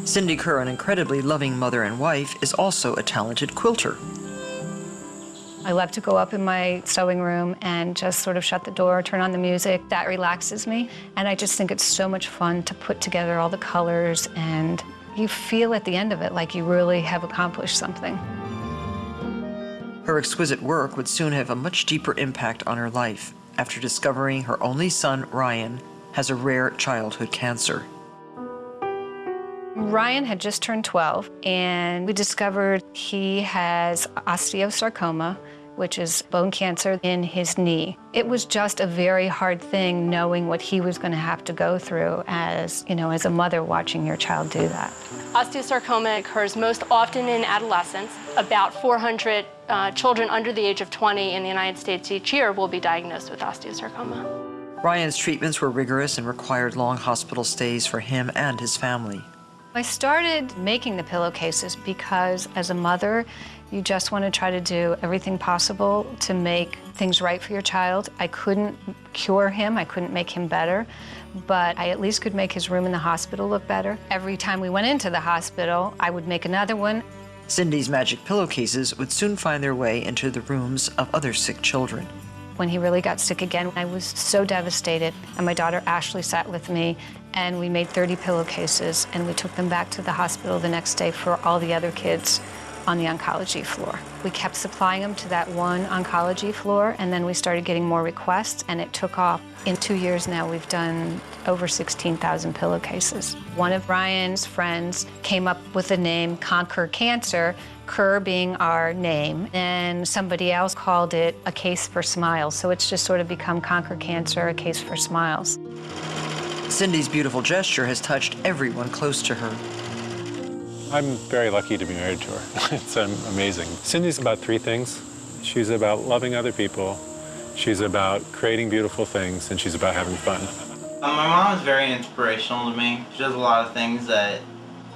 Cindy Kerr, an incredibly loving mother and wife, is also a talented quilter. I love to go up in my sewing room and just sort of shut the door, turn on the music. That relaxes me. And I just think it's so much fun to put together all the colors, and you feel at the end of it like you really have accomplished something. Her exquisite work would soon have a much deeper impact on her life after discovering her only son, Ryan, has a rare childhood cancer. Ryan had just turned 12, and we discovered he has osteosarcoma, which is bone cancer in his knee. It was just a very hard thing knowing what he was going to have to go through as, as a mother watching your child do that. Osteosarcoma occurs most often in adolescence. About 400 children under the age of 20 in the United States each year will be diagnosed with osteosarcoma. Ryan's treatments were rigorous and required long hospital stays for him and his family. I started making the pillowcases because as a mother, you just want to try to do everything possible to make things right for your child. I couldn't cure him, I couldn't make him better, but I at least could make his room in the hospital look better. Every time we went into the hospital, I would make another one. Cindy's magic pillowcases would soon find their way into the rooms of other sick children. When he really got sick again, I was so devastated, and my daughter Ashley sat with me, and we made 30 pillowcases, and we took them back to the hospital the next day for all the other kids on the oncology floor. We kept supplying them to that one oncology floor, and then we started getting more requests, and it took off. In 2 years now, we've done over 16,000 pillowcases. One of Ryan's friends came up with the name ConKerr Cancer, Kerr being our name, and somebody else called it A Case for Smiles. So it's just sort of become ConKerr Cancer, A Case for Smiles. Cindy's beautiful gesture has touched everyone close to her. I'm very lucky to be married to her. It's amazing. Cindy's about three things. She's about loving other people, she's about creating beautiful things, and she's about having fun. My mom is very inspirational to me. She does a lot of things that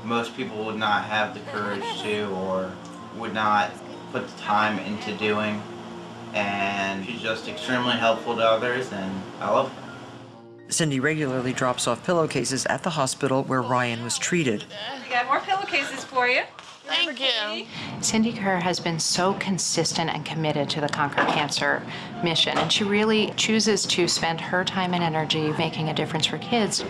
most people would not have the courage to or would not put the time into doing. And she's just extremely helpful to others, and I love her. Cindy regularly drops off pillowcases at the hospital where Ryan was treated. We got more pillowcases for you. Thank you. Cindy Kerr has been so consistent and committed to the ConKerr Cancer mission, and she really chooses to spend her time and energy making a difference for kids.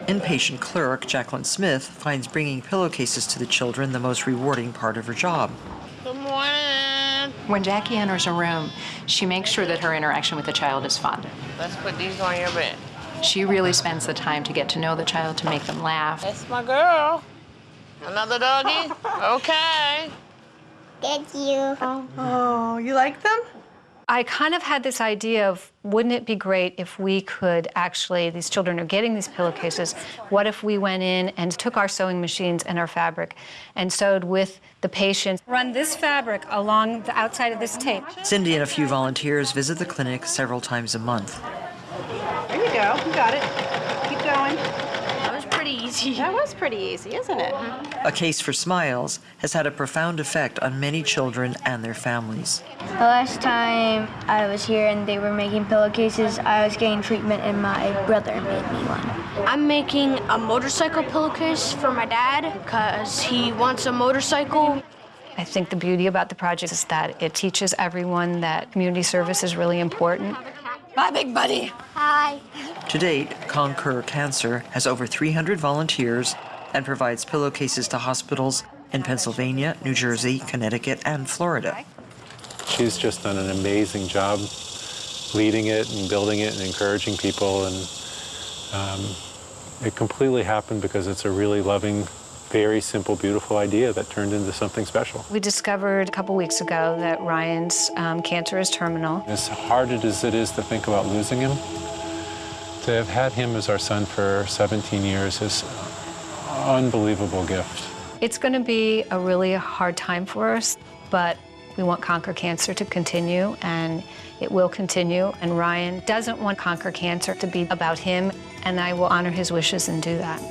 Inpatient clerk Jacqueline Smith finds bringing pillowcases to the children the most rewarding part of her job. Good morning. When Jackie enters a room, she makes sure that her interaction with the child is fun. Let's put these on your bed. She really spends the time to get to know the child, to make them laugh. That's my girl. Another doggy? Okay. Thank you. Oh, you like them? I kind of had this idea of, wouldn't it be great if we could actually, these children are getting these pillowcases, what if we went in and took our sewing machines and our fabric and sewed with the patient? Run this fabric along the outside of this tape. Cindy and a few volunteers visit the clinic several times a month. There you go. You got it. Keep going. That was pretty easy. That was pretty easy, isn't it? A Case for Smiles has had a profound effect on many children and their families. The last time I was here and they were making pillowcases, I was getting treatment and my brother made me one. I'm making a motorcycle pillowcase for my dad because he wants a motorcycle. I think the beauty about the project is that it teaches everyone that community service is really important. Bye, big buddy. Hi. To date, ConKerr Cancer has over 300 volunteers and provides pillowcases to hospitals in Pennsylvania, New Jersey, Connecticut, and Florida. She's just done an amazing job leading it and building it and encouraging people, and it completely happened because it's a really loving, very simple, beautiful idea that turned into something special. We discovered a couple weeks ago that Ryan's cancer is terminal. As hard as it is to think about losing him, to have had him as our son for 17 years is an unbelievable gift. It's going to be a really hard time for us, but we want ConKerr Cancer to continue, and it will continue. And Ryan doesn't want ConKerr Cancer to be about him, and I will honor his wishes and do that.